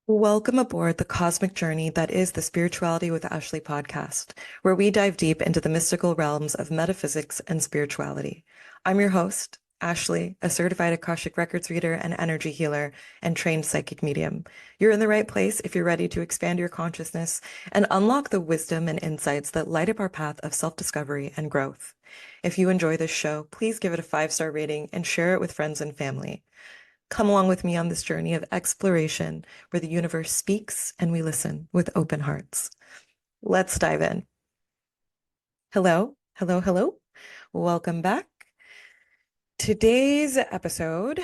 Welcome aboard the cosmic journey that is the Spirituality with Ashley podcast, where we dive deep into the mystical realms of metaphysics and spirituality. I'm your host, Ashley, a certified Akashic Records reader and energy healer and trained psychic medium. You're in the right place if you're ready to expand your consciousness and unlock the wisdom and insights that light up our path of self-discovery and growth. If you enjoy this show, please give it a 5-star rating and share it with friends and family. Come along with me on this journey of exploration where the universe speaks and we listen with open hearts. Let's dive in. Hello, hello, hello. Welcome back. Today's episode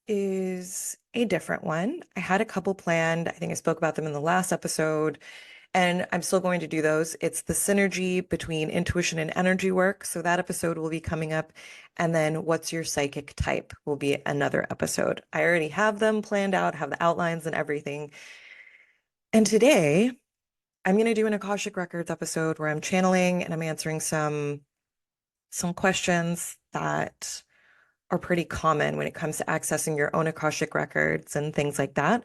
is a different one. I had a couple planned. I think I spoke about them in the last episode, and I'm still going to do those. It's the synergy between intuition and energy work. So that episode will be coming up. And then what's your psychic type will be another episode. I already have them planned out, have the outlines and everything. And today I'm going to do an Akashic Records episode where I'm channeling and I'm answering some questions that are pretty common when it comes to accessing your own Akashic Records and things like that.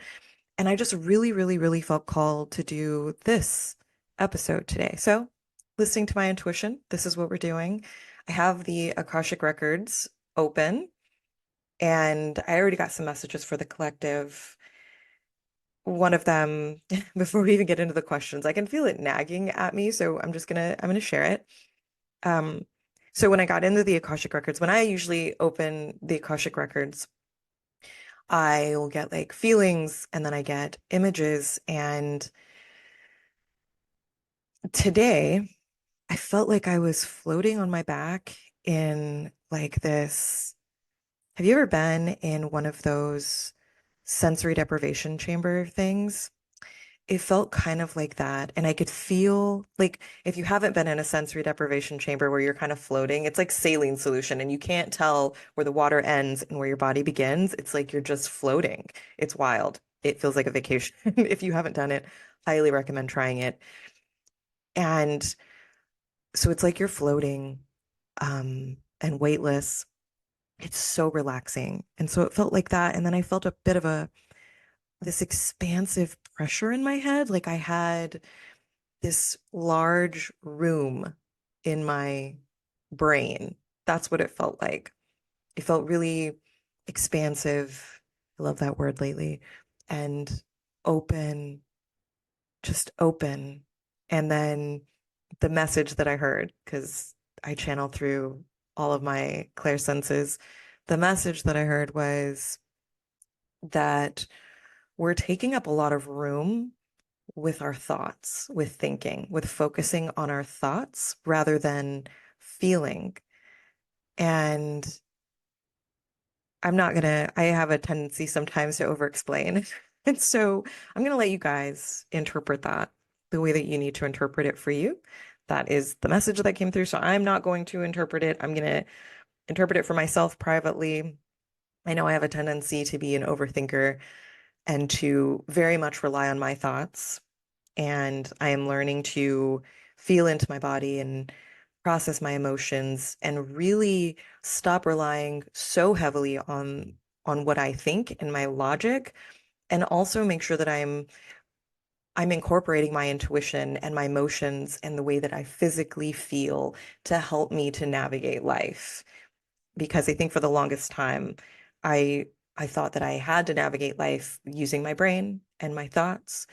And I just really, really, really felt called to do this episode today. So, listening to my intuition, this is what we're doing. I have the Akashic Records open, and I already got some messages for the collective. One of them, before we even get into the questions, I can feel it nagging at me, so I'm gonna share it. Um, so when I got into the Akashic Records, when I usually open the Akashic Records, I will get like feelings and then I get images. And today I felt like I was floating on my back in like this. Have you ever been in one of those sensory deprivation chamber things? It felt kind of like that. And I could feel like if you haven't been in a sensory deprivation chamber where you're kind of floating, it's like saline solution and you can't tell where the water ends and where your body begins. It's like you're just floating. It's wild. It feels like a vacation. If you haven't done it, highly recommend trying it. And so it's like you're floating and weightless. It's so relaxing. And so it felt like that. And then I felt a bit of this expansive pressure in my head. Like I had this large room in my brain. That's what it felt like. It felt really expansive. I love that word lately. And open, just open. And then the message that I heard, because I channel through all of my clairsenses, the message that I heard was that we're taking up a lot of room with our thoughts, with thinking, with focusing on our thoughts rather than feeling. And I have a tendency sometimes to over explain. And so I'm going to let you guys interpret that the way that you need to interpret it for you. That is the message that came through. So I'm not going to interpret it. I'm going to interpret it for myself privately. I know I have a tendency to be an overthinker and to very much rely on my thoughts. And I am learning to feel into my body and process my emotions and really stop relying so heavily on what I think and my logic, and also make sure that I'm incorporating my intuition and my emotions and the way that I physically feel to help me to navigate life. Because I think for the longest time, I I thought that I had to navigate life using my brain and my thoughts,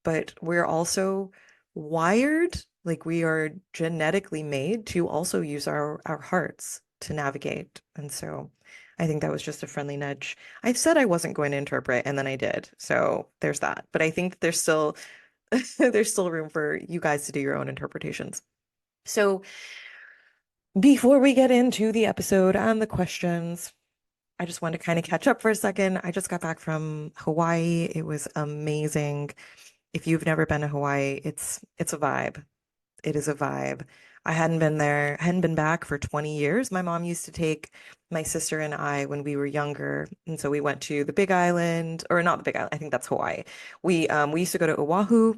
but we're also wired, like we are genetically made to also use our hearts to navigate. And so I think that was just a friendly nudge. I said I wasn't going to interpret, and then I did. So there's that. But I think there's still there's still room for you guys to do your own interpretations. So before we get into the episode and the questions, I just want to kind of catch up for a second. I just got back from Hawaii. It was amazing. If you've never been to Hawaii, it's a vibe. It is a vibe. I hadn't been there, I hadn't been back for 20 years. My mom used to take my sister and I when we were younger. And so we went to the Big Island, or not the Big Island, I think that's Hawaii. We used to go to Oahu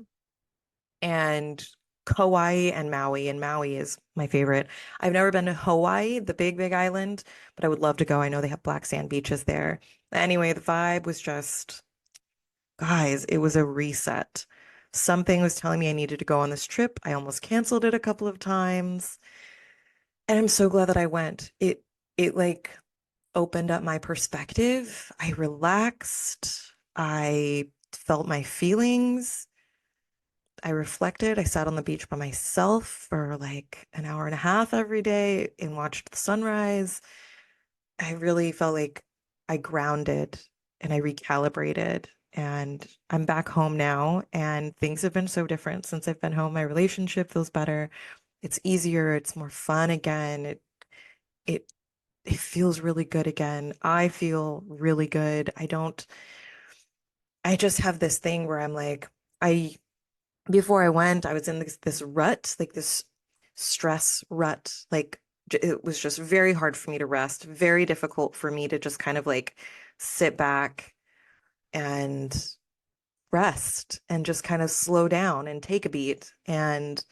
and Kauai and Maui is my favorite. I've never been to Hawaii, the big island, but I would love to go. I know they have black sand beaches there. Anyway, the vibe was just Guys, it was a reset. Something was telling me I needed to go on this trip. I almost canceled it a couple of times. And I'm so glad that I went. It like opened up my perspective. I relaxed. I felt my feelings. I reflected. I sat on the beach by myself for like an hour and a half every day and watched the sunrise. I really felt like I grounded and I recalibrated. And I'm back home now, and things have been so different since I've been home. My relationship feels better. It's easier. It's more fun again. It it feels really good again. I feel really good. I just have this thing where I'm like, I before I went, I was in this rut, like this stress rut. Like it was just very hard for me to rest, very difficult for me to just kind of like sit back and rest and just kind of slow down and take a beat. And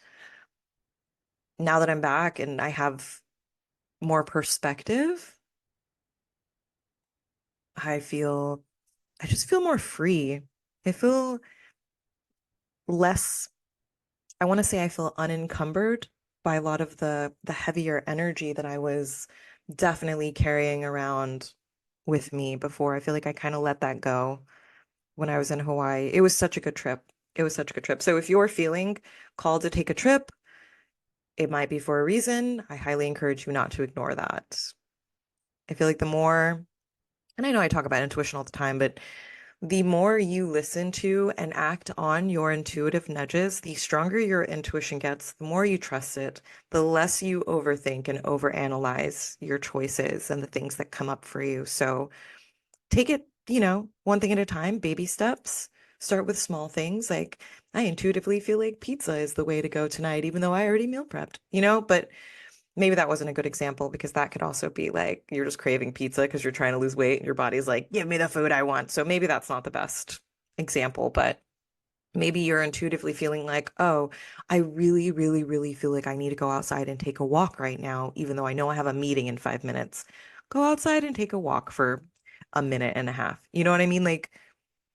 now that I'm back and I have more perspective, I feel I just feel more free. I feel less, I want to say I feel unencumbered by a lot of the heavier energy that I was definitely carrying around with me before. I feel like I kind of let that go when I was in Hawaii. It was such a good trip. It was such a good trip. So if you're feeling called to take a trip, it might be for a reason. I highly encourage you not to ignore that. I feel like the more, and I know I talk about intuition all the time, but the more you listen to and act on your intuitive nudges, the stronger your intuition gets, the more you trust it, the less you overthink and overanalyze your choices and the things that come up for you. So take it, one thing at a time, baby steps. Start with small things like I intuitively feel like pizza is the way to go tonight, even though I already meal prepped, but maybe that wasn't a good example because that could also be like you're just craving pizza because you're trying to lose weight and your body's like, give me the food I want. So maybe that's not the best example, but maybe you're intuitively feeling like, oh, I really, really, really feel like I need to go outside and take a walk right now, even though I know I have a meeting in 5 minutes. Go outside and take a walk for a minute and a half. You know what I mean? Like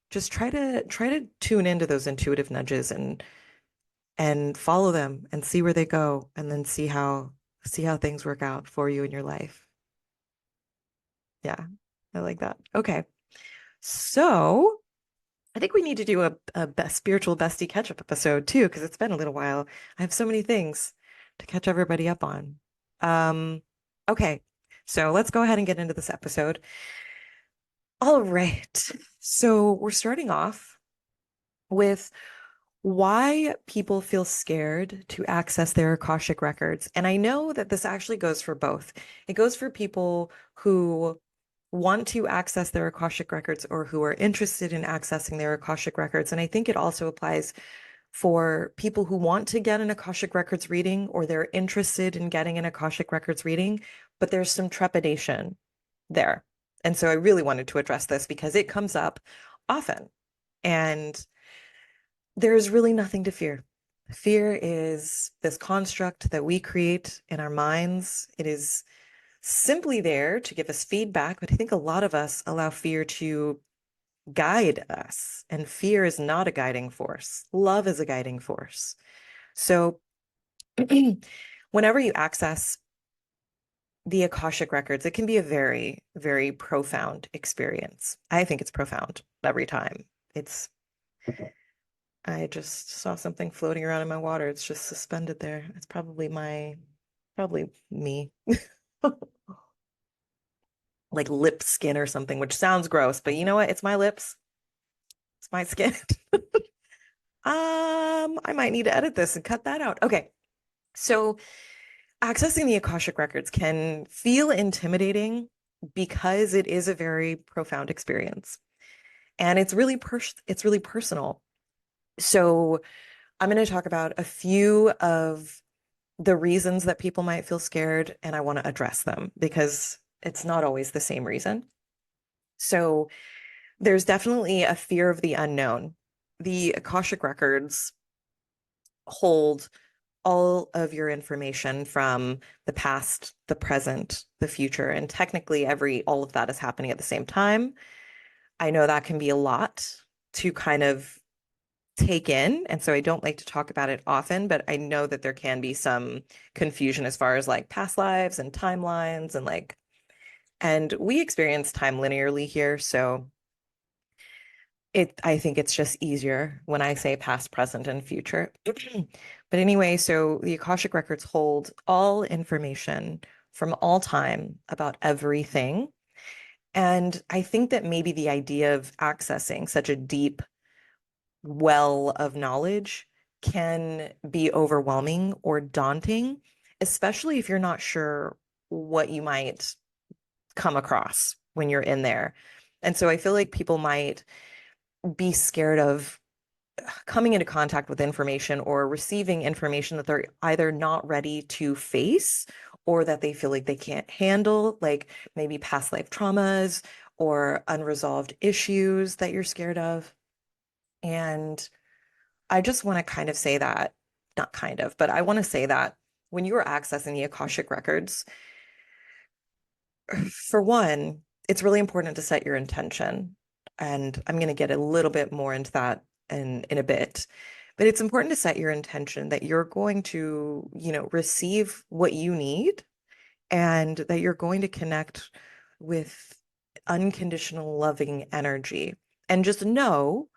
just try to tune into those intuitive nudges and follow them and see where they go and then see how things work out for you in your life. Yeah, I like that. Okay. So I think we need to do a best spiritual bestie catch-up episode too, because it's been a little while. I have so many things to catch everybody up on. Um, okay. So let's go ahead and get into this episode. All right. So we're starting off with why people feel scared to access their Akashic records. And I know that this actually goes for both. It goes for people who want to access their Akashic records or who are interested in accessing their Akashic records. And I think it also applies for people who want to get an Akashic records reading or they're interested in getting an Akashic records reading, but there's some trepidation there. And so I really wanted to address this because it comes up often. And there's really nothing to fear. Fear is this construct that we create in our minds. It is simply there to give us feedback, but I think a lot of us allow fear to guide us, and fear is not a guiding force. Love is a guiding force. So whenever you access the Akashic records, it can be a very, very profound experience. I think it's profound every time. I just saw something floating around in my water. It's just suspended there. It's probably me. Like lip skin or something, which sounds gross, but you know what? It's my lips. It's my skin. I might need to edit this and cut that out. Okay. So accessing the Akashic records can feel intimidating because it is a very profound experience. And it's really personal. So I'm going to talk about a few of the reasons that people might feel scared, and I want to address them because it's not always the same reason. So there's definitely a fear of the unknown. The Akashic records hold all of your information from the past, the present, the future, and technically all of that is happening at the same time. I know that can be a lot to kind of take in. And so I don't like to talk about it often, but I know that there can be some confusion as far as like past lives and timelines and like, and we experience time linearly here. So I think it's just easier when I say past, present, and future. But anyway, so the Akashic Records hold all information from all time about everything. And I think that maybe the idea of accessing such a deep well of knowledge can be overwhelming or daunting, especially if you're not sure what you might come across when you're in there. And so I feel like people might be scared of coming into contact with information or receiving information that they're either not ready to face or that they feel like they can't handle, like maybe past life traumas or unresolved issues that you're scared of. And I just want to kind of say that, not kind of, but I want to say that when you are accessing the Akashic Records, for one, it's really important to set your intention. And I'm going to get a little bit more into that in a bit. But it's important to set your intention that you're going to, receive what you need and that you're going to connect with unconditional loving energy. And just know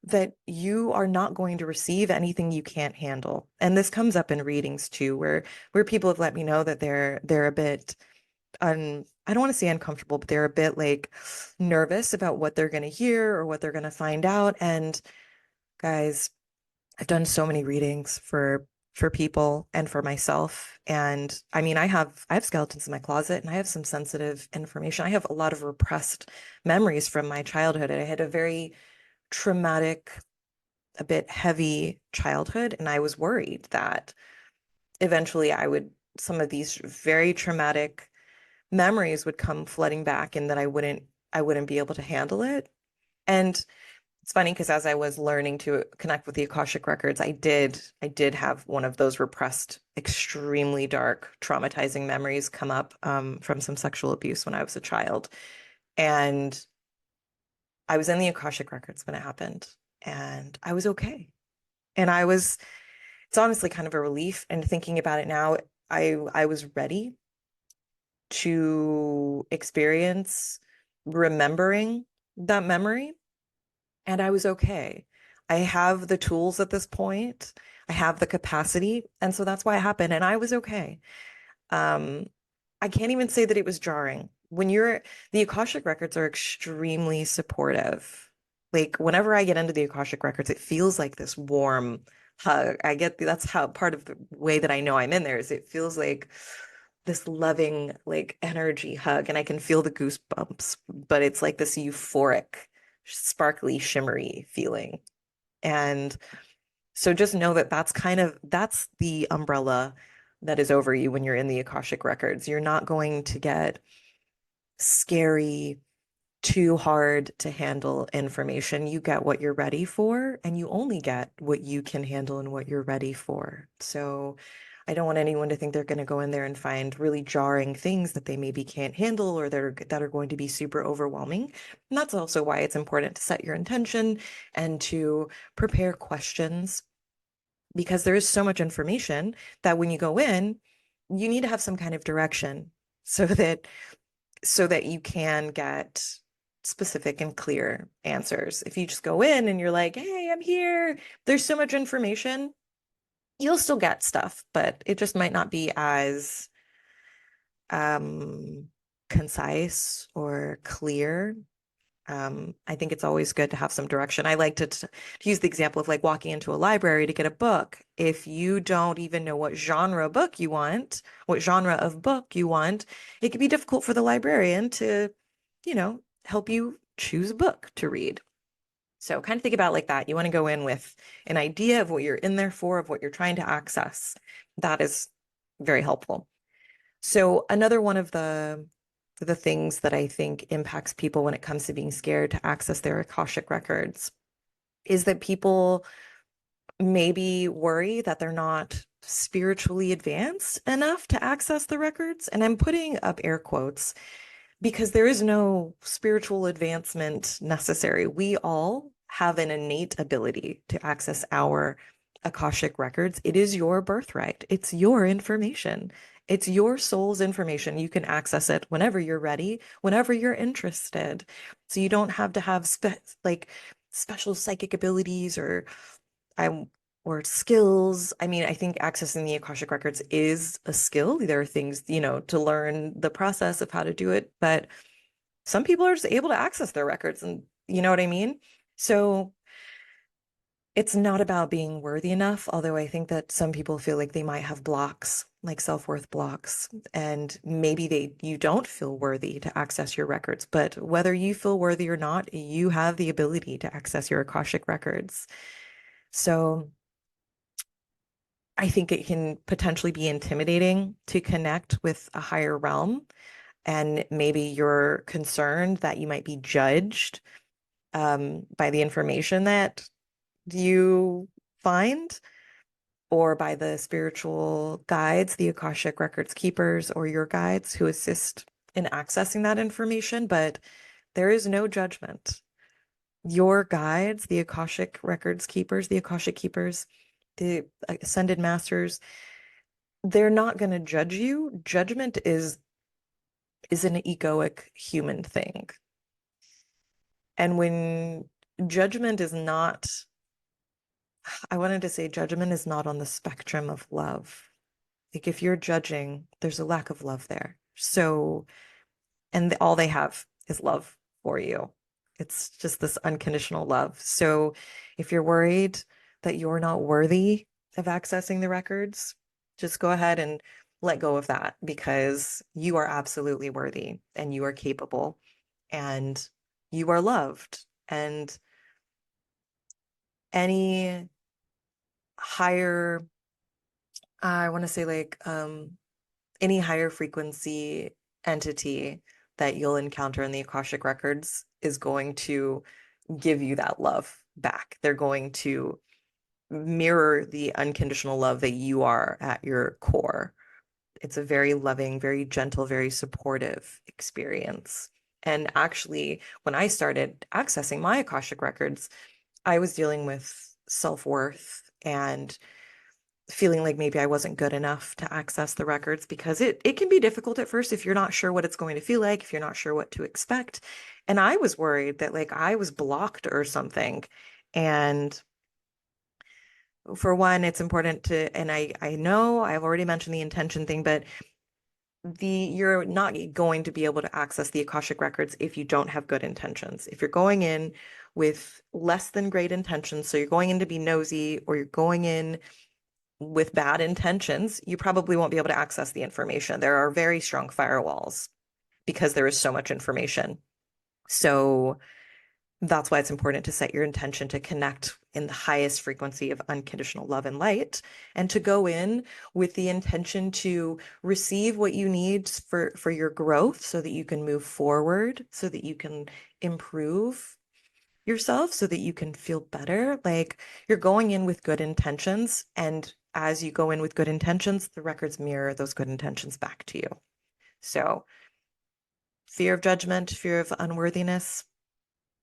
that you are not going to receive anything you can't handle. And this comes up in readings too, where people have let me know that they're a bit I don't want to say uncomfortable, but they're a bit like nervous about what they're going to hear or what they're going to find out. And guys, I've done so many readings for people and for myself. And I mean, I have skeletons in my closet and I have some sensitive information. I have a lot of repressed memories from my childhood. And I had a very traumatic, a bit heavy childhood. And I was worried that eventually some of these very traumatic memories would come flooding back and that I wouldn't be able to handle it. And it's funny because as I was learning to connect with the Akashic Records, I did have one of those repressed, extremely dark, traumatizing memories come up from some sexual abuse when I was a child. And I was in the Akashic Records when it happened, and I was okay. And it's honestly kind of a relief. And thinking about it now, I was ready to experience remembering that memory, and I was okay. I have the tools at this point. I have the capacity, and so that's why it happened, and I was okay. Um, I can't even say that it was jarring. The Akashic Records are extremely supportive. Like whenever I get into the Akashic Records, it feels like this warm hug. That's how part of the way that I know I'm in there is it feels like this loving, like energy hug, and I can feel the goosebumps, but it's like this euphoric, sparkly, shimmery feeling. And so just know that that's the umbrella that is over you when you're in the Akashic Records. You're not going to get scary, too hard to handle information. You get what you're ready for, and you only get what you can handle and what you're ready for. So I don't want anyone to think they're going to go in there and find really jarring things that they maybe can't handle or that are going to be super overwhelming. And that's also why it's important to set your intention and to prepare questions, because there is so much information that when you go in, you need to have some kind of direction so that you can get specific and clear answers. If you just go in and you're like, hey, I'm here, there's so much information, you'll still get stuff, but it just might not be as um, concise or clear. I think it's always good to have some direction. I like to use the example of like walking into a library to get a book. If you don't even know what genre book you want, what genre of book you want, it can be difficult for the librarian to, help you choose a book to read. So kind of think about it like that. You want to go in with an idea of what you're in there for, of what you're trying to access. That is very helpful. So another one of the things that I think impacts people when it comes to being scared to access their Akashic records is that people maybe worry that they're not spiritually advanced enough to access the records. And I'm putting up air quotes because there is no spiritual advancement necessary. We all have an innate ability to access our Akashic records. It is your birthright. It's your information. It's your soul's information. You can access it whenever you're ready, whenever you're interested. So you don't have to have like special psychic abilities I or skills. I mean, I think accessing the Akashic records is a skill. There are things, to learn the process of how to do it, but some people are just able to access their records, and you know what I mean? So it's not about being worthy enough, although I think that some people feel like they might have blocks, like self-worth blocks, and maybe you don't feel worthy to access your records. But whether you feel worthy or not, you have the ability to access your Akashic records. So I think it can potentially be intimidating to connect with a higher realm. And maybe you're concerned that you might be judged by the information that you find, or by the spiritual guides, the Akashic Records keepers, or your guides who assist in accessing that information. But there is no judgment. Your guides, the Akashic Records keepers, the Akashic keepers, the ascended masters, they're not going to judge you. Judgment is an egoic human thing. And when judgment is not, I wanted to say judgment is not on the spectrum of love. Like if you're judging, there's a lack of love there. So, and all they have is love for you. It's just this unconditional love. So if you're worried that you're not worthy of accessing the records, just go ahead and let go of that, because you are absolutely worthy and you are capable and you are loved. And any higher, I want to say like any higher frequency entity that you'll encounter in the Akashic records is going to give you that love back. They're going to mirror the unconditional love that you are at your core. It's a very loving, very gentle, very supportive experience. And actually, when I started accessing my Akashic records, I was dealing with self-worth and feeling like maybe I wasn't good enough to access the records, because it can be difficult at first if you're not sure what it's going to feel like, if you're not sure what to expect. And I was worried that like I was blocked or something. And for one, it's important to, and I know I've already mentioned the intention thing, but you're not going to be able to access the Akashic records if you don't have good intentions. If you're going in with less than great intentions, so you're going in to be nosy, or you're going in with bad intentions, you probably won't be able to access the information. There are very strong firewalls because there is so much information. So that's why it's important to set your intention to connect in the highest frequency of unconditional love and light, and to go in with the intention to receive what you need for your growth, so that you can move forward, so that you can improve yourself, so that you can feel better. Like you're going in with good intentions, and as you go in with good intentions, the records mirror those good intentions back to you. So fear of judgment, fear of unworthiness,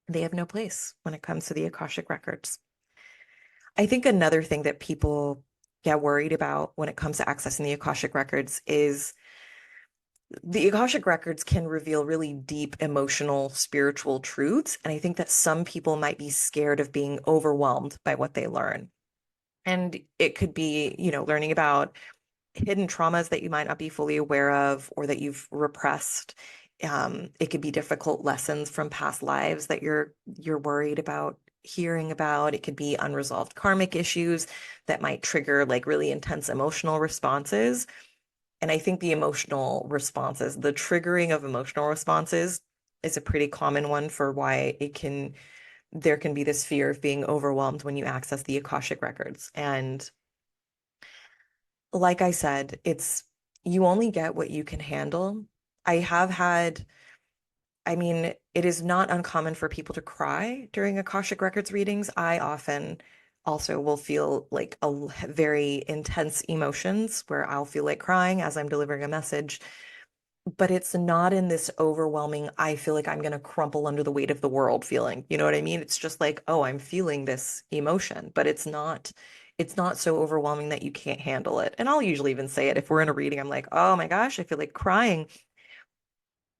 they have no place when it comes to the Akashic records. I think another thing that people get worried about when it comes to accessing the Akashic records is the Akashic records can reveal really deep emotional, spiritual truths. And I think that some people might be scared of being overwhelmed by what they learn. And it could be, learning about hidden traumas that you might not be fully aware of, or that you've repressed. It could be difficult lessons from past lives that you're worried about hearing about. It could be unresolved karmic issues that might trigger like really intense emotional responses. And I think the emotional responses, the triggering of emotional responses, is a pretty common one for why there can be this fear of being overwhelmed when you access the Akashic records. And like I said, you only get what you can handle. I have had, I mean, it is not uncommon for people to cry during Akashic Records readings. I often also will feel like very intense emotions where I'll feel like crying as I'm delivering a message. but it's not in this overwhelming, I feel like I'm going to crumple under the weight of the world feeling. You know what I mean? It's just like, oh, I'm feeling this emotion, but it's not so overwhelming that you can't handle it. And I'll usually even say it if we're in a reading, I'm like, oh my gosh, I feel like crying.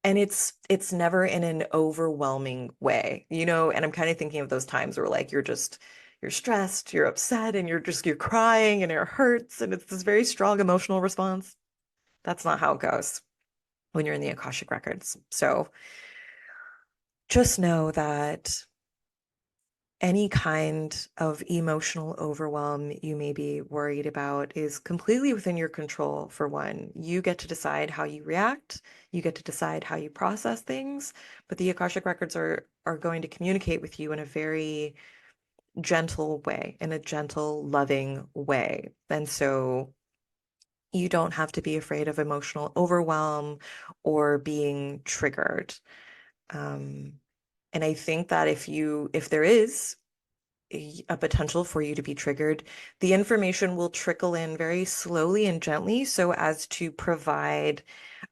And it's never in an overwhelming way, you know, and I'm kind of thinking of those times where like you're stressed, you're upset, and you're crying and it hurts, and it's this very strong emotional response. That's not how it goes when you're in the Akashic Records. So just know that any kind of emotional overwhelm you may be worried about is completely within your control, for one. You get to decide how you react, you get to decide how you process things, but the Akashic Records are going to communicate with you in a very gentle way, in a gentle, loving way. And so you don't have to be afraid of emotional overwhelm or being triggered. Um, and I think that if there is a potential for you to be triggered, the information will trickle in very slowly and gently so as to provide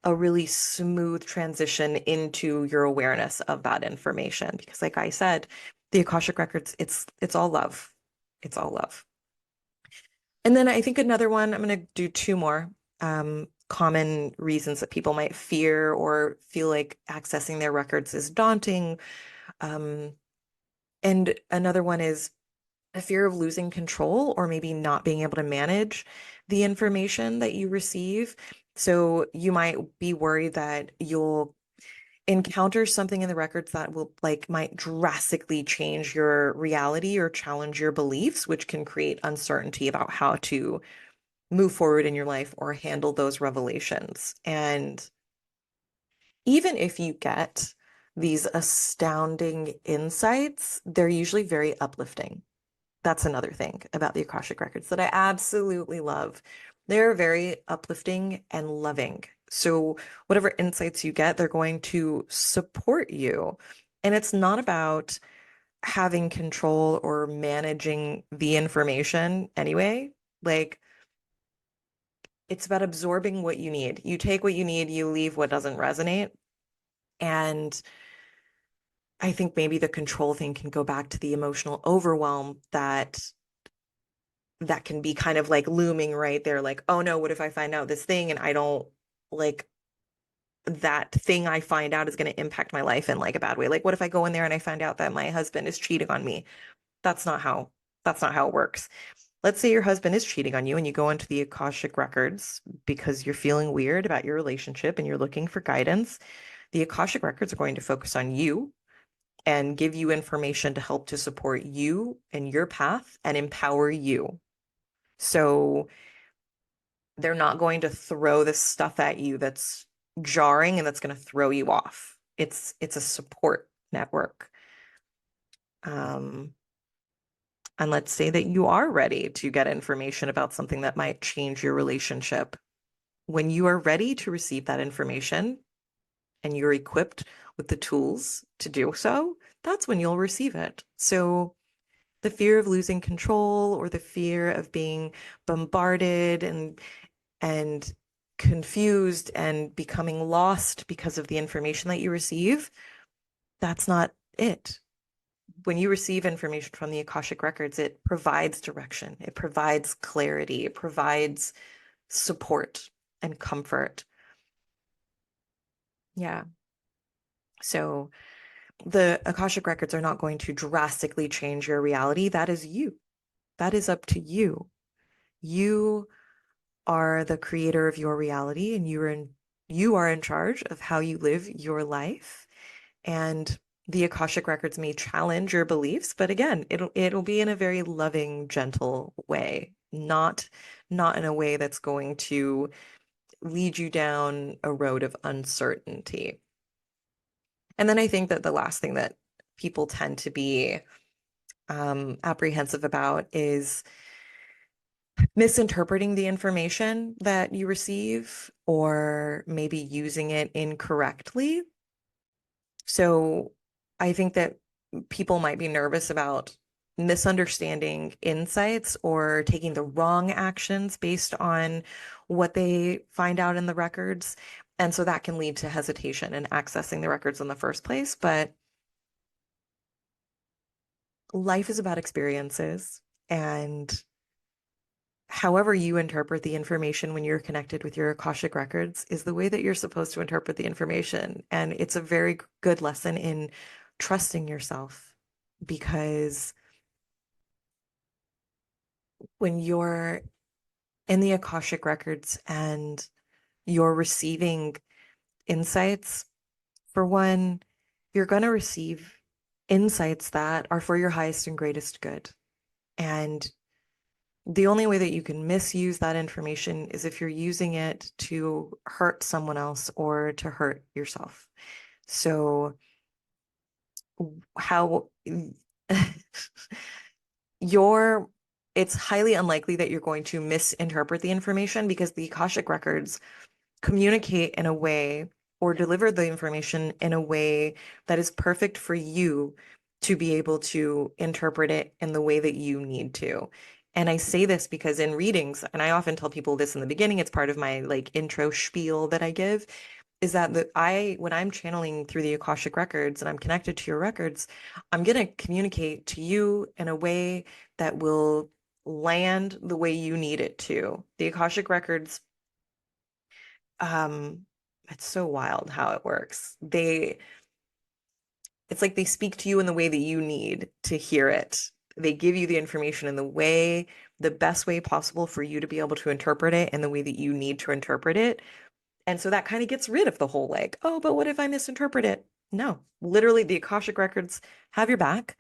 a really smooth transition into your awareness of that information. Because like I said, the Akashic Records, it's all love. It's all love. And then I think another one, I'm going to do two more common reasons that people might fear or feel like accessing their records is daunting. Um, and another one is a fear of losing control or maybe not being able to manage the information that you receive. So you might be worried that you'll encounter something in the records that will might drastically change your reality or challenge your beliefs, which can create uncertainty about how to move forward in your life or handle those revelations. And even if you get these astounding insights, they're usually very uplifting. That's another thing about the Akashic Records that I absolutely love. They're very uplifting and loving. So whatever insights you get, they're going to support you. And it's not about having control or managing the information anyway. Like, it's about absorbing what you need. You take what you need, you leave what doesn't resonate. And I think maybe the control thing can go back to the emotional overwhelm that can be kind of like looming right there. Like, oh no, what if I find out this thing and I don't like that thing I find out is going to impact my life in like a bad way? Like, what if I go in there and I find out that my husband is cheating on me? That's not how that's not how it works. Let's say your husband is cheating on you and you go into the Akashic Records because you're feeling weird about your relationship and you're looking for guidance. The Akashic Records are going to focus on you and give you information to help to support you and your path and empower you. So they're not going to throw this stuff at you that's jarring and that's going to throw you off. It's a support network. Um, and let's say that you are ready to get information about something that might change your relationship. When you are ready to receive that information and you're equipped with the tools to do so, that's when you'll receive it. So the fear of losing control or the fear of being bombarded and confused and becoming lost because of the information that you receive, that's not it. When you receive information from the Akashic Records, it provides direction, it provides clarity, it provides support and comfort. Yeah. So the Akashic Records are not going to drastically change your reality. That is you. That is up to you. You are the creator of your reality and you are in charge of how you live your life. And the Akashic Records may challenge your beliefs, but again, it'll be in a very loving, gentle way, not in a way that's going to lead you down a road of uncertainty. And then I think that the last thing that people tend to be apprehensive about is misinterpreting the information that you receive or maybe using it incorrectly. So I think that people might be nervous about misunderstanding insights or taking the wrong actions based on what they find out in the records. And so that can lead to hesitation in accessing the records in the first place. But life is about experiences. And however you interpret the information when you're connected with your Akashic records is the way that you're supposed to interpret the information. And it's a very good lesson in trusting yourself because when you're in the Akashic records and you're receiving insights, for one, you're going to receive insights that are for your highest and greatest good. And the only way that you can misuse that information is if you're using it to hurt someone else or to hurt yourself. So, how you're it's highly unlikely that you're going to misinterpret the information because the Akashic records communicate in a way or deliver the information in a way that is perfect for you to be able to interpret it in the way that you need to. And I say this because in readings, and I often tell people this in the beginning, it's part of my like intro spiel that I give, is that when I'm channeling through the Akashic records and I'm connected to your records, I'm going to communicate to you in a way that will land the way you need it to. The Akashic records, um, it's so wild how it works. It's like they speak to you in the way that you need to hear it. They give you the information in the best way possible for you to be able to interpret it in the way that you need to interpret it. And so that kind of gets rid of the whole like, oh, but what if I misinterpret it? No, literally the Akashic records have your back.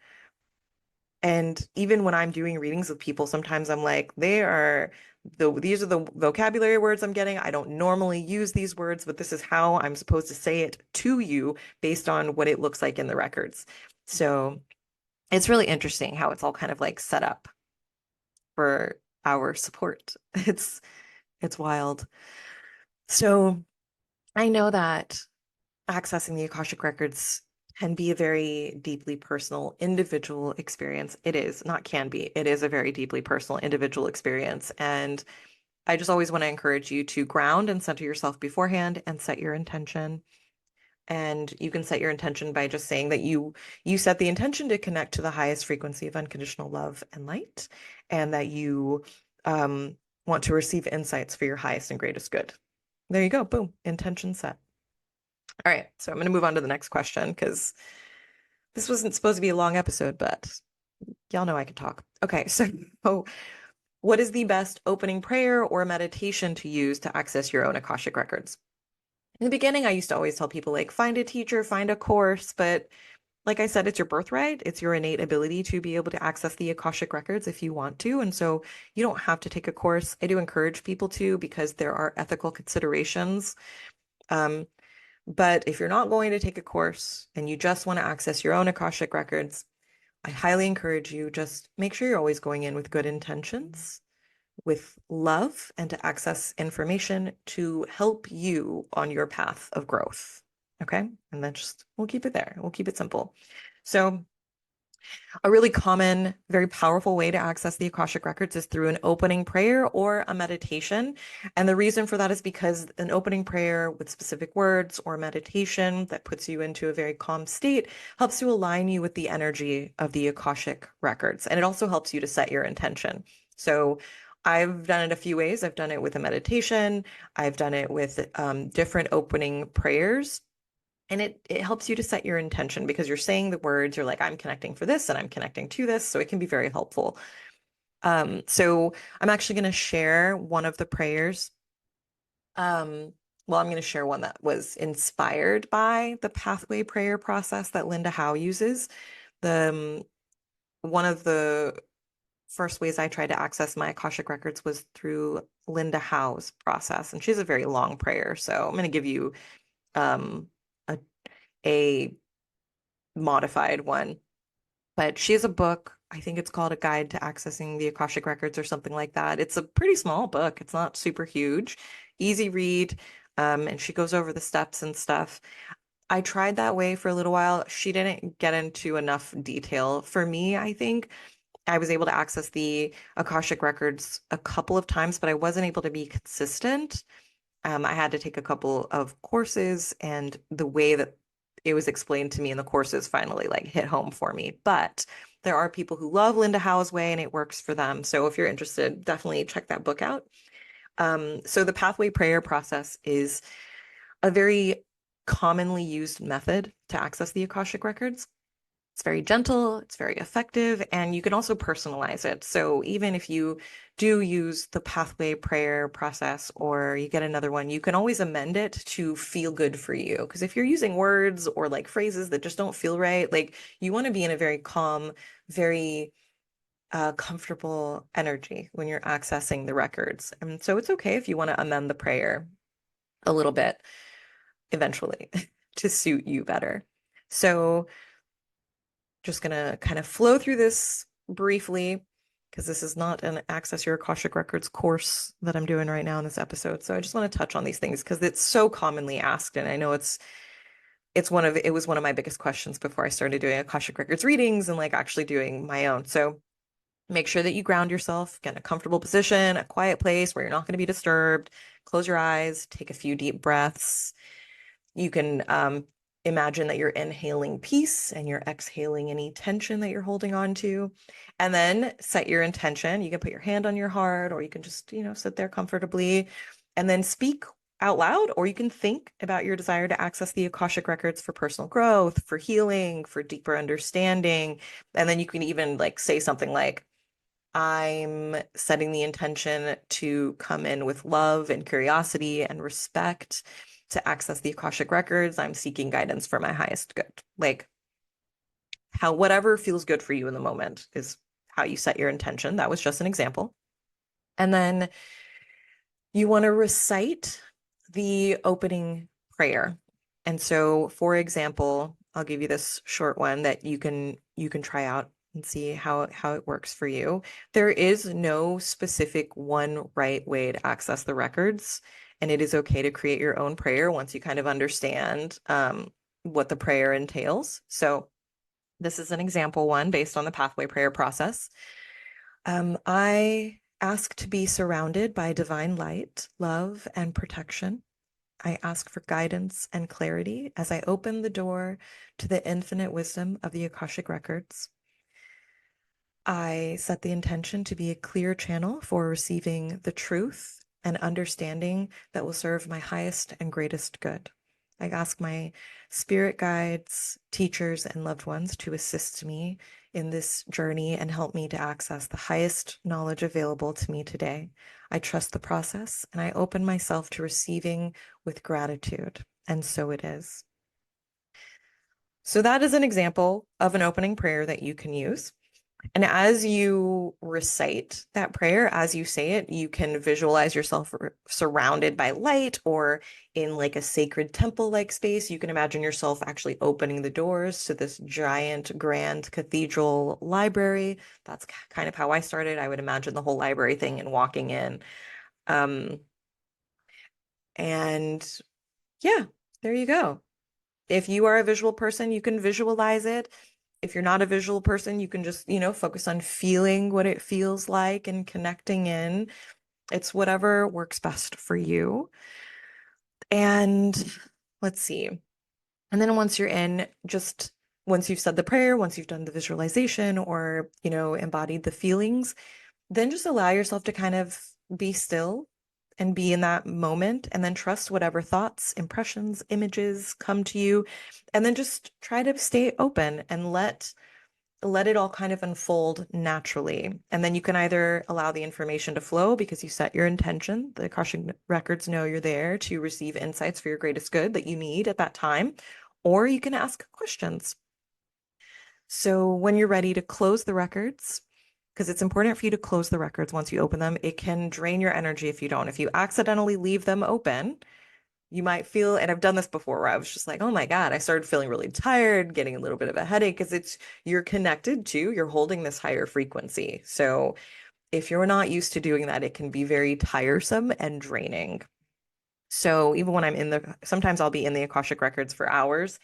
And even when I'm doing readings with people, sometimes I'm like, these are the vocabulary words I'm getting. I don't normally use these words, but this is how I'm supposed to say it to you based on what it looks like in the records. So it's really interesting how it's all kind of like set up for our support. It's wild. So I know that accessing the Akashic records can be a very deeply personal individual experience. It is, not can be. It is a very deeply personal individual experience. And I just always want to encourage you to ground and center yourself beforehand and set your intention. And you can set your intention by just saying that you set the intention to connect to the highest frequency of unconditional love and light, and that you want to receive insights for your highest and greatest good. There you go. Boom. Intention set. All right. So I'm going to move on to the next question because this wasn't supposed to be a long episode, but y'all know I can talk. Okay. So what is the best opening prayer or meditation to use to access your own Akashic records? In the beginning, I used to always tell people like, find a teacher, find a course, but like I said, it's your birthright. It's your innate ability to be able to access the Akashic records if you want to. And so you don't have to take a course. I do encourage people to because there are ethical considerations. But if you're not going to take a course and you just want to access your own Akashic records, I highly encourage you just make sure you're always going in with good intentions, with love, and to access information to help you on your path of growth. Okay. And then we'll keep it there. We'll keep it simple. So a really common, very powerful way to access the Akashic records is through an opening prayer or a meditation. And the reason for that is because an opening prayer with specific words or meditation that puts you into a very calm state helps to align you with the energy of the Akashic records. And it also helps you to set your intention. So I've done it a few ways. I've done it with a meditation. I've done it with different opening prayers. And it helps you to set your intention because you're saying the words, you're like, I'm connecting for this and I'm connecting to this. So it can be very helpful. So I'm actually going to share one of the prayers. Well, I'm going to share one that was inspired by the pathway prayer process that Linda Howe uses. One of the first ways I tried to access my Akashic records was through Linda Howe's process. And she has a very long prayer. So I'm going to give you um, a modified one. But she has a book. I think it's called A Guide to Accessing the Akashic Records or something like that. It's a pretty small book. It's not super huge, easy read. And she goes over the steps and stuff. I tried that way for a little while. She didn't get into enough detail for me, I think. I was able to access the Akashic Records a couple of times, but I wasn't able to be consistent. I had to take a couple of courses, and the way that it was explained to me in the courses finally like hit home for me. But there are people who love Linda Howe's way and it works for them. So if you're interested, definitely check that book out. So the pathway prayer process is a very commonly used method to access the Akashic records. It's very gentle, it's very effective, and you can also personalize it. So even if you do use the pathway prayer process or you get another one, you can always amend it to feel good for you. Because if you're using words or like phrases that just don't feel right, like you want to be in a very calm, very comfortable energy when you're accessing the records. And so it's okay if you want to amend the prayer a little bit eventually to suit you better. So just going to kind of flow through this briefly because this is not an Access Your Akashic Records course that I'm doing right now in this episode. So I just want to touch on these things because it's so commonly asked, and I know it was one of my biggest questions before I started doing Akashic Records readings and like actually doing my own. So make sure that you ground yourself, get in a comfortable position, a quiet place where you're not going to be disturbed. Close your eyes, take a few deep breaths. You can imagine that you're inhaling peace and you're exhaling any tension that you're holding on to. And then set your intention. You can put your hand on your heart, or you can just, sit there comfortably and then speak out loud, or you can think about your desire to access the Akashic records for personal growth, for healing, for deeper understanding. And then you can even like say something like, I'm setting the intention to come in with love and curiosity and respect to access the Akashic records. I'm seeking guidance for my highest good. Like whatever feels good for you in the moment is how you set your intention. That was just an example. And then you want to recite the opening prayer. And so, for example, I'll give you this short one that you can try out and see how it works for you. There is no specific one right way to access the records, and it is okay to create your own prayer once you kind of understand what the prayer entails. So this is an example one based on the pathway prayer process. I ask to be surrounded by divine light, love, and protection. I ask for guidance and clarity as I open the door to the infinite wisdom of the Akashic records. I set the intention to be a clear channel for receiving the truth and understanding that will serve my highest and greatest good. I ask my spirit guides, teachers, and loved ones to assist me in this journey and help me to access the highest knowledge available to me today. I trust the process and I open myself to receiving with gratitude. And so it is. So that is an example of an opening prayer that you can use. And as you recite that prayer, as you say it, you can visualize yourself surrounded by light or in like a sacred temple-like space. You can imagine yourself actually opening the doors to this giant, grand cathedral library. That's kind of how I started. I would imagine the whole library thing and walking in. And yeah, there you go. If you are a visual person, you can visualize it. If you're not a visual person, you can just, focus on feeling what it feels like and connecting in. It's whatever works best for you. And let's see. And then once you're in, just once you've said the prayer, once you've done the visualization or, embodied the feelings, then just allow yourself to kind of be still and be in that moment, and then trust whatever thoughts, impressions, images come to you, and then just try to stay open and let it all kind of unfold naturally. And then you can either allow the information to flow because you set your intention. The Akashic records know you're there to receive insights for your greatest good that you need at that time, or you can ask questions. So when you're ready to close the records, because it's important for you to close the records once you open them. It can drain your energy if you don't. If you accidentally leave them open, you might feel, and I've done this before where I was just like, oh my God, I started feeling really tired, getting a little bit of a headache because you're connected to, you're holding this higher frequency. So if you're not used to doing that, it can be very tiresome and draining. So even when sometimes I'll be in the Akashic records for hours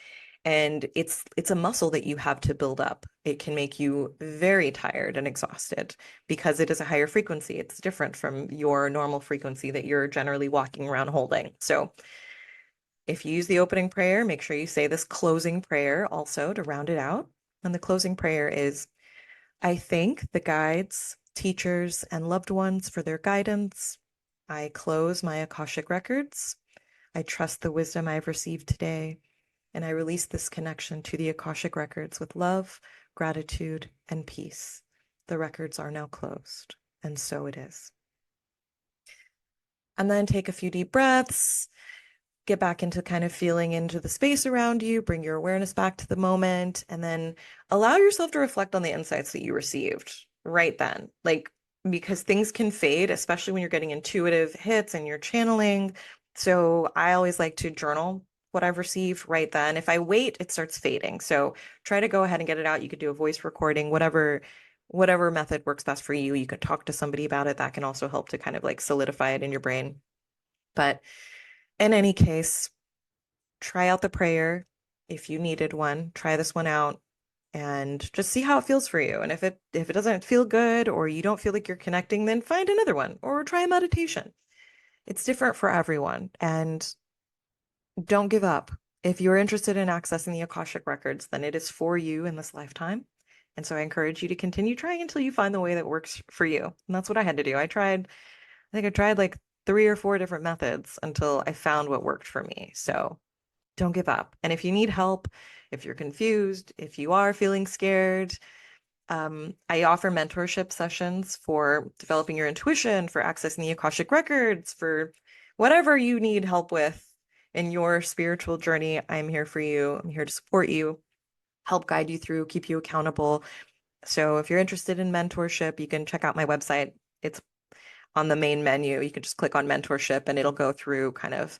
And it's a muscle that you have to build up. It can make you very tired and exhausted because it is a higher frequency. It's different from your normal frequency that you're generally walking around holding. So if you use the opening prayer, make sure you say this closing prayer also to round it out. And the closing prayer is, I thank the guides, teachers, and loved ones for their guidance. I close my Akashic Records. I trust the wisdom I've received today, and I release this connection to the Akashic Records with love, gratitude, and peace. The records are now closed, and so it is. And then take a few deep breaths. Get back into kind of feeling into the space around you, bring your awareness back to the moment, and then allow yourself to reflect on the insights that you received right then. Like, because things can fade, especially when you're getting intuitive hits and you're channeling. So I always like to journal what I've received right then. If I wait, it starts fading. So try to go ahead and get it out. You could do a voice recording, whatever method works best for you. You could talk to somebody about it. That can also help to kind of like solidify it in your brain. But in any case, try out the prayer if you needed one. Try this one out and just see how it feels for you. And if it doesn't feel good or you don't feel like you're connecting, then find another one or try a meditation. It's different for everyone. And don't give up. If you're interested in accessing the Akashic Records, then it is for you in this lifetime. And so I encourage you to continue trying until you find the way that works for you. And that's what I had to do. I tried like 3 or 4 different methods until I found what worked for me. So don't give up. And if you need help, if you're confused, if you are feeling scared, I offer mentorship sessions for developing your intuition, for accessing the Akashic Records, for whatever you need help with in your spiritual journey. I'm here for you. I'm here to support you, help guide you through, keep you accountable. So if you're interested in mentorship, you can check out my website. It's on the main menu. You can just click on mentorship and it'll go through kind of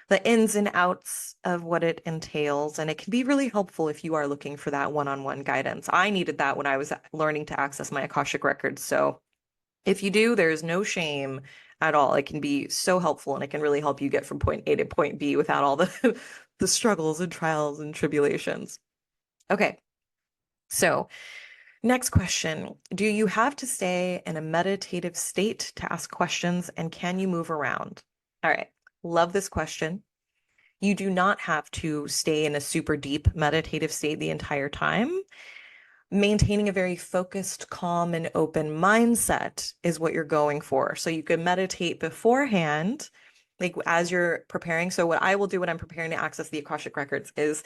the ins and outs of what it entails. And it can be really helpful if you are looking for that one-on-one guidance. I needed that when I was learning to access my Akashic Records. So if you do, there's no shame at all. It can be so helpful and it can really help you get from point A to point B without all the the struggles and trials and tribulations. Okay. So next question. Do you have to stay in a meditative state to ask questions, and can you move around? All right. Love this question. You do not have to stay in a super deep meditative state the entire time. Maintaining a very focused, calm, and open mindset is what you're going for. So you can meditate beforehand, like as you're preparing. So what I will do when I'm preparing to access the Akashic Records is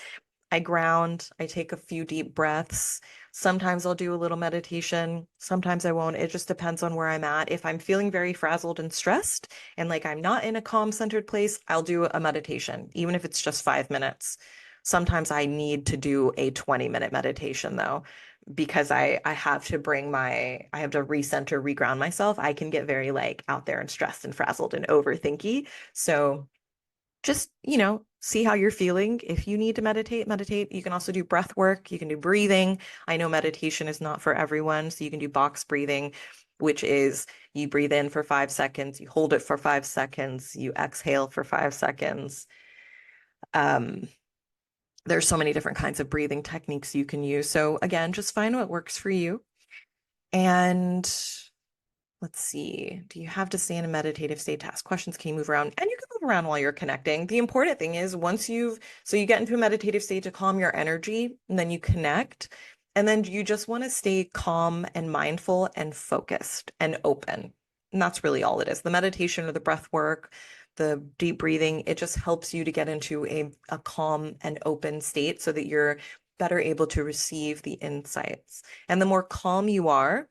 I ground, I take a few deep breaths. Sometimes I'll do a little meditation. Sometimes I won't. It just depends on where I'm at. If I'm feeling very frazzled and stressed and like I'm not in a calm centered place, I'll do a meditation, even if it's just 5 minutes. Sometimes I need to do a 20-minute meditation though, because I have to I have to recenter, reground myself. I can get very like out there and stressed and frazzled and overthinky. So just, see how you're feeling. If you need to meditate, meditate. You can also do breath work. You can do breathing. I know meditation is not for everyone, so you can do box breathing, which is you breathe in for 5 seconds, you hold it for 5 seconds, you exhale for 5 seconds. Um, there's so many different kinds of breathing techniques you can use. So again, just find what works for you. And let's see. Do you have to stay in a meditative state to ask questions? Can you move around? And you can move around while you're connecting. The important thing is so you get into a meditative state to calm your energy, and then you connect. And then you just want to stay calm and mindful and focused and open. And that's really all it is. The meditation or the breath work, the deep breathing, it just helps you to get into a calm and open state so that you're better able to receive the insights. And the more calm you are,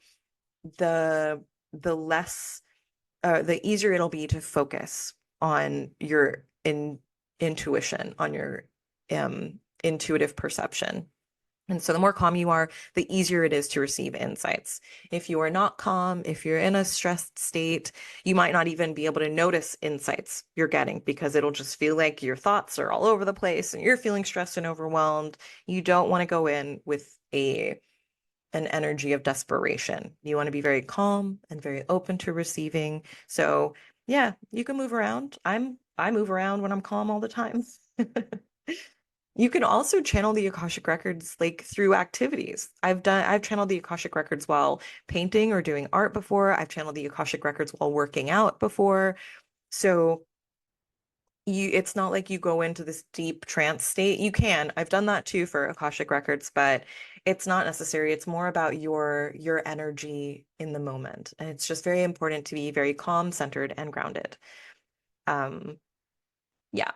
the less the easier it'll be to focus on your intuition, on your intuitive perception. And so the more calm you are, the easier it is to receive insights. If you are not calm, if you're in a stressed state, you might not even be able to notice insights you're getting because it'll just feel like your thoughts are all over the place and you're feeling stressed and overwhelmed. You don't want to go in with an energy of desperation. You want to be very calm and very open to receiving. So yeah, you can move around. I move around when I'm calm all the time. You can also channel the Akashic Records like through activities. I've channeled the Akashic Records while painting or doing art before. I've channeled the Akashic Records while working out before. So it's not like you go into this deep trance state. You can. I've done that too for Akashic Records, but it's not necessary. It's more about your energy in the moment. And it's just very important to be very calm, centered, and grounded. Um, yeah.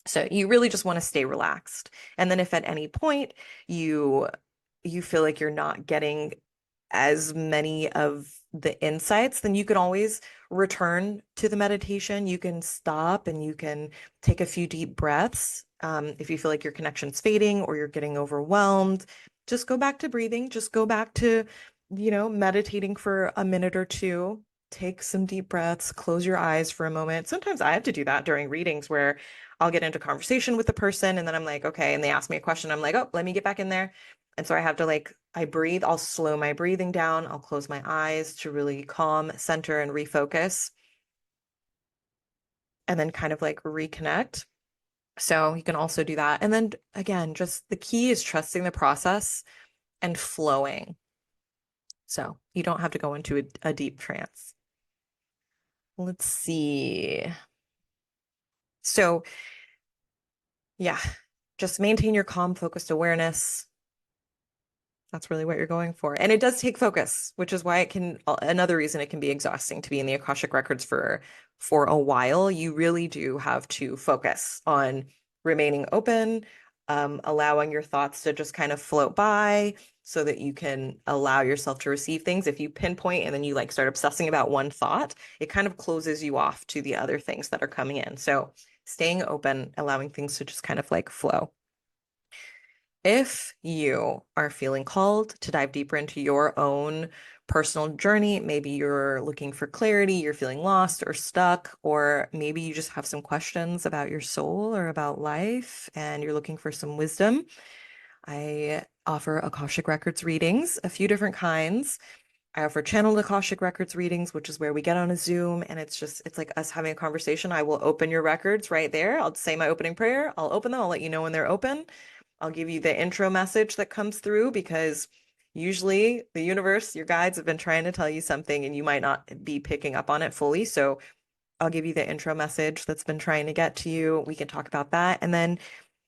So you really just want to stay relaxed. And then if at any point you you feel like you're not getting as many of the insights, then you can always return to the meditation. You can stop and you can take a few deep breaths. If you feel like your connection's fading or you're getting overwhelmed, just go back to breathing. Just go back to, meditating for a minute or two. Take some deep breaths, close your eyes for a moment. Sometimes I have to do that during readings where I'll get into conversation with the person and then I'm like, okay, and they ask me a question. I'm like, oh, let me get back in there. And so I have to I breathe, I'll slow my breathing down, I'll close my eyes to really calm, center, and refocus, and then kind of like reconnect. So you can also do that. And then again, just the key is trusting the process and flowing. So you don't have to go into a deep trance. Let's see. So, yeah, just maintain your calm, focused awareness. That's really what you're going for. And it does take focus, which is why another reason it can be exhausting to be in the Akashic Records for a while. You really do have to focus on remaining open, allowing your thoughts to just kind of float by so that you can allow yourself to receive things. If you pinpoint and then you start obsessing about one thought, it kind of closes you off to the other things that are coming in. So staying open, allowing things to just kind of flow. If you are feeling called to dive deeper into your own personal journey, maybe you're looking for clarity, you're feeling lost or stuck, or maybe you just have some questions about your soul or about life and you're looking for some wisdom, I offer Akashic Records readings, a few different kinds. I offer channeled Akashic Records readings, which is where we get on a Zoom and it's like us having a conversation. I will open your records right there. I'll say my opening prayer. I'll open them. I'll let you know when they're open. I'll give you the intro message that comes through because usually the universe, your guides have been trying to tell you something and you might not be picking up on it fully. So I'll give you the intro message that's been trying to get to you. We can talk about that. And then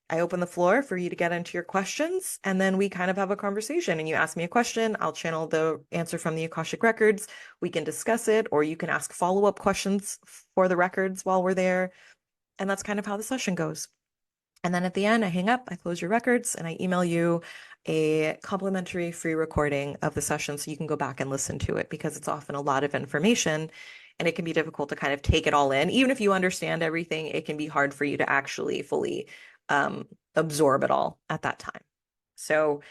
I open the floor for you to get into your questions, and then we kind of have a conversation. And you ask me a question, I'll channel the answer from the Akashic Records. We can discuss it, or you can ask follow-up questions for the records while we're there. And that's kind of how the session goes. And then at the end, I hang up, I close your records, and I email you a complimentary free recording of the session so you can go back and listen to it because it's often a lot of information and it can be difficult to kind of take it all in. Even if you understand everything, it can be hard for you to actually fully absorb it all at that time. So,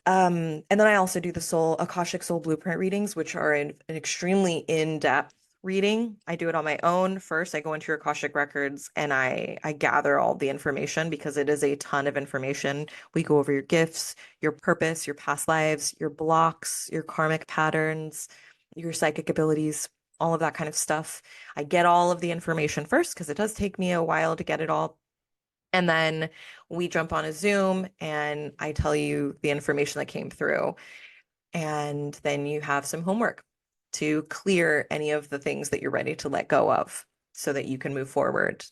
and then I also do the Akashic Soul Blueprint readings, which are an extremely in-depth reading. I do it on my own first. I go into your Akashic Records and I gather all the information because it is a ton of information. We go over your gifts, your purpose, your past lives, your blocks, your karmic patterns, your psychic abilities, all of that kind of stuff. I get all of the information first because it does take me a while to get it all. And then we jump on a Zoom and I tell you the information that came through. And then you have some homework to clear any of the things that you're ready to let go of so that you can move forward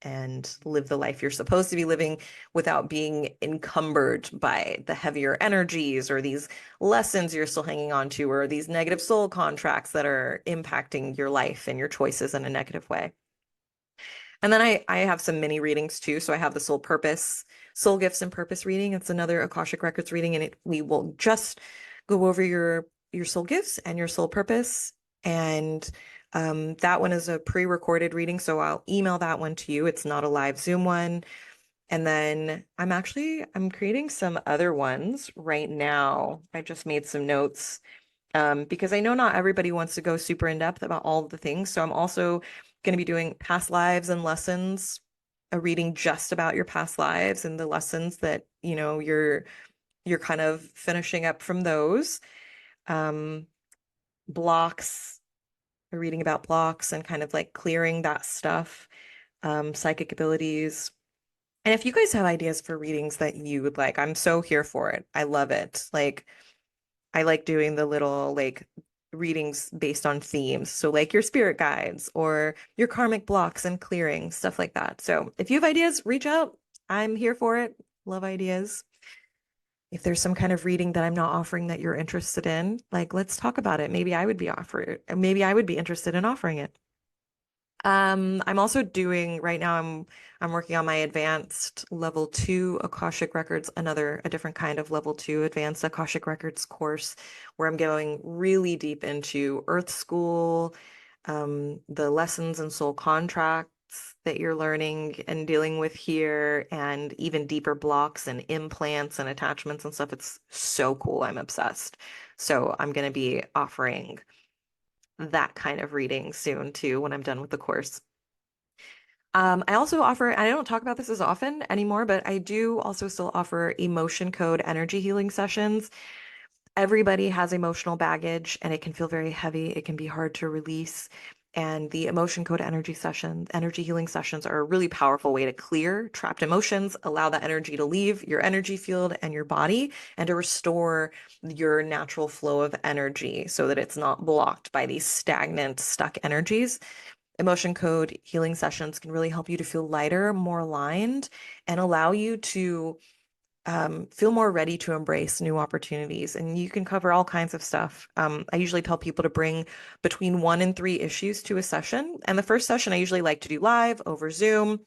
and live the life you're supposed to be living without being encumbered by the heavier energies or these lessons you're still hanging on to or these negative soul contracts that are impacting your life and your choices in a negative way. And then I have some mini readings too. So I have the soul gifts and purpose reading. It's another Akashic Records reading, and we will just go over your soul gifts and your soul purpose. And that one is a pre-recorded reading, so I'll email that one to you. It's not a live Zoom one. And then I'm creating some other ones right now. I just made some notes because I know not everybody wants to go super in depth about all the things. So I'm also going to be doing past lives and lessons, a reading just about your past lives and the lessons that, you're kind of finishing up from those. Um, blocks, a reading about blocks and kind of clearing that stuff, psychic abilities. And if you guys have ideas for readings that you would like, I'm so here for it. I love it. Like, I like doing the little like readings based on themes. So like your spirit guides or your karmic blocks and clearing, stuff like that. So if you have ideas, reach out. I'm here for it. Love ideas. If there's some kind of reading that I'm not offering that you're interested in, like let's talk about it. Maybe I would be offered, maybe I would be interested in offering it. I'm also doing right now, I'm working on my advanced level two Akashic Records, a different kind of level two advanced Akashic Records course where I'm going really deep into Earth School, the lessons and soul contracts that you're learning and dealing with here, and even deeper blocks and implants and attachments and stuff. It's so cool. I'm obsessed. So I'm going to be offering that kind of reading soon too when I'm done with the course. I also offer, I don't talk about this as often anymore, but I do also still offer emotion code energy healing sessions. Everybody has emotional baggage and it can feel very heavy. It can be hard to release. And the emotion code energy healing sessions are a really powerful way to clear trapped emotions, allow that energy to leave your energy field and your body, and to restore your natural flow of energy so that it's not blocked by these stagnant, stuck energies. Emotion code healing sessions can really help you to feel lighter, more aligned, and allow you to feel more ready to embrace new opportunities. And you can cover all kinds of stuff. I usually tell people to bring between 1 and 3 issues to a session. And the first session I usually like to do live over Zoom.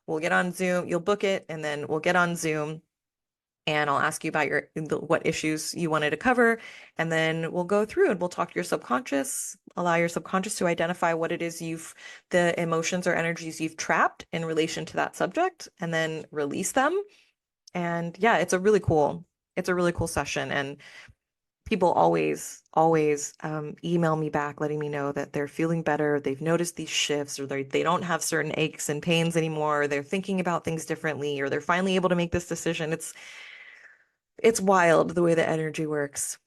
We'll get on Zoom, you'll book it, and then we'll get on Zoom and I'll ask you about what issues you wanted to cover, and then we'll go through and we'll talk to your subconscious, allow your subconscious to identify what it is the emotions or energies you've trapped in relation to that subject, and then release them. And yeah, it's a really cool session. And people always email me back letting me know that they're feeling better, they've noticed these shifts, or they don't have certain aches and pains anymore, or they're thinking about things differently, or they're finally able to make this decision. It's wild the way that energy works.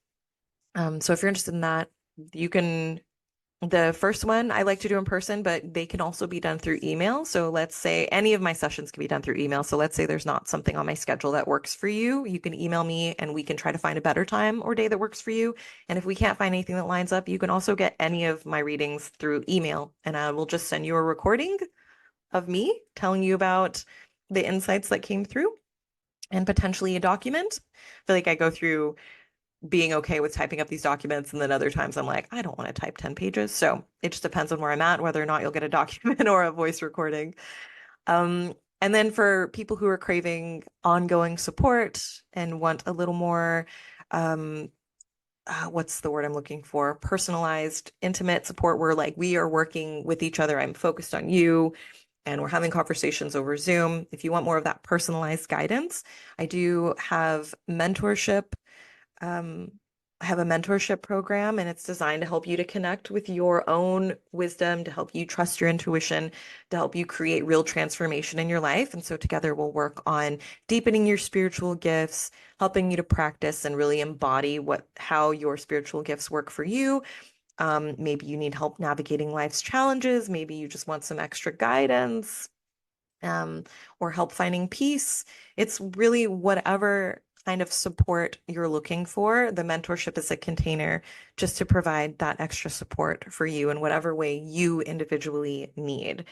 So if you're interested in that, you can. The first one I like to do in person, but they can also be done through email. So let's say any of my sessions can be done through email. So let's say there's not something on my schedule that works for you. You can email me and we can try to find a better time or day that works for you. And if we can't find anything that lines up, you can also get any of my readings through email. And I will just send you a recording of me telling you about the insights that came through and potentially a document. I feel like I go through being okay with typing up these documents. And then other times I'm like, I don't want to type 10 pages. So it just depends on where I'm at, whether or not you'll get a document or a voice recording. Um, and then for people who are craving ongoing support and want a little more, um, what's the word I'm looking for? Personalized, intimate support where like we are working with each other. I'm focused on you and we're having conversations over Zoom. If you want more of that personalized guidance, I do have mentorship. um, I have a mentorship program and it's designed to help you to connect with your own wisdom, to help you trust your intuition, to help you create real transformation in your life. And so together we'll work on deepening your spiritual gifts, helping you to practice and really embody how your spiritual gifts work for you. Maybe you need help navigating life's challenges. Maybe you just want some extra guidance, um, or help finding peace. It's really whatever kind of support you're looking for. The mentorship is a container just to provide that extra support for you in whatever way you individually need.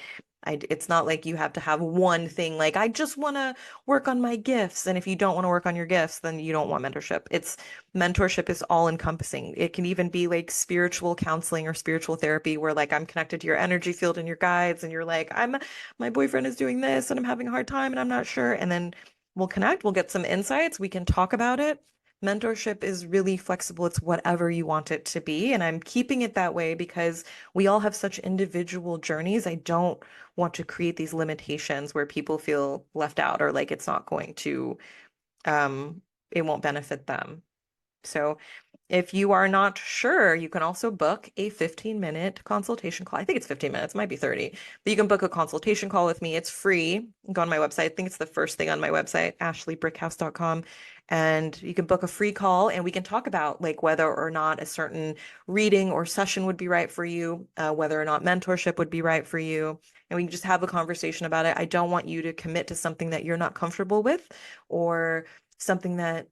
It's not like you have to have one thing, like, I just want to work on my gifts. And if you don't want to work on your gifts, then you don't want mentorship. Mentorship is all encompassing. It can even be like spiritual counseling or spiritual therapy where like I'm connected to your energy field and your guides, and you're like, my boyfriend is doing this and I'm having a hard time and I'm not sure. And then we'll connect, we'll get some insights, we can talk about it. Mentorship is really flexible. It's whatever you want it to be. And I'm keeping it that way because we all have such individual journeys. I don't want to create these limitations where people feel left out or like it's not going to, it won't benefit them. So If you are not sure, you can also book a 15-minute consultation call. I think it's 15 minutes, might be 30, but you can book a consultation call with me. It's free. Go on my website. I think it's the first thing on my website, ashleybrickhouse.com. And you can book a free call and we can talk about like whether or not a certain reading or session would be right for you, whether or not mentorship would be right for you. And we can just have a conversation about it. I don't want you to commit to something that you're not comfortable with or something that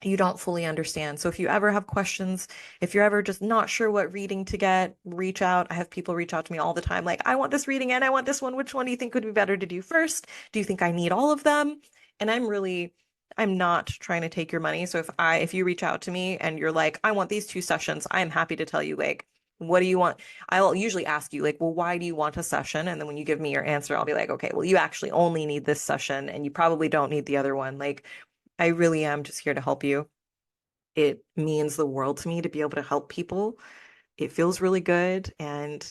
you don't fully understand. So if you ever have questions, if you're ever just not sure what reading to get, reach out. I have people reach out to me all the time, like, I want this reading and I want this one. Which one do you think would be better to do first? Do you think I need all of them? And I'm not trying to take your money. So if you reach out to me and you're like, I want these two sessions, I'm happy to tell you, like, what do you want? I'll usually ask you, like, well, why do you want a session? And then when you give me your answer, I'll be like, okay, well, you actually only need this session and you probably don't need the other one. Like, I really am just here to help you. It means the world to me to be able to help people. It feels really good. And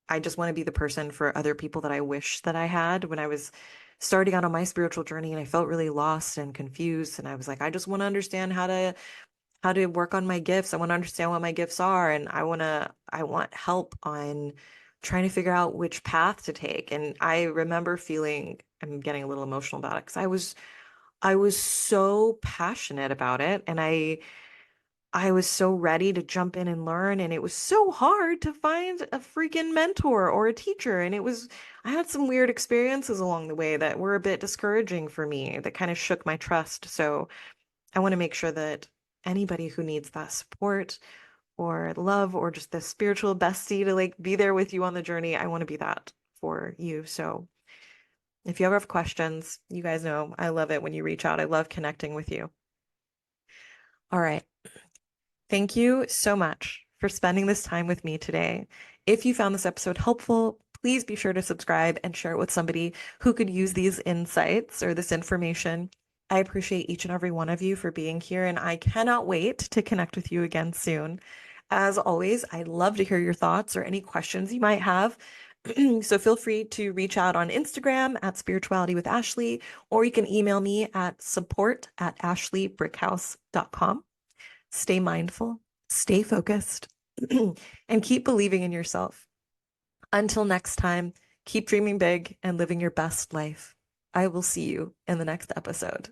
I just want to be the person for other people that I wish that I had when I was starting out on my spiritual journey and I felt really lost and confused. And I was like, I just want to understand how to work on my gifts. I want to understand what my gifts are. And I want help on trying to figure out which path to take. And I remember feeling, I'm getting a little emotional about it because I was so passionate about it and I was so ready to jump in and learn, and it was so hard to find a freaking mentor or a teacher. And I had some weird experiences along the way that were a bit discouraging for me, that kind of shook my trust. So I want to make sure that anybody who needs that support or love or just the spiritual bestie to like be there with you on the journey, I want to be that for you. So if you ever have questions, you guys know I love it when you reach out. I love connecting with you. All right. Thank you so much for spending this time with me today. If you found this episode helpful, please be sure to subscribe and share it with somebody who could use these insights or this information. I appreciate each and every one of you for being here, and I cannot wait to connect with you again soon. As always, I'd love to hear your thoughts or any questions you might have. So feel free to reach out on Instagram at Spirituality with Ashley, or you can email me at support@ashleybrickhouse.com. Stay mindful, stay focused, and keep believing in yourself. Until next time, keep dreaming big and living your best life. I will see you in the next episode.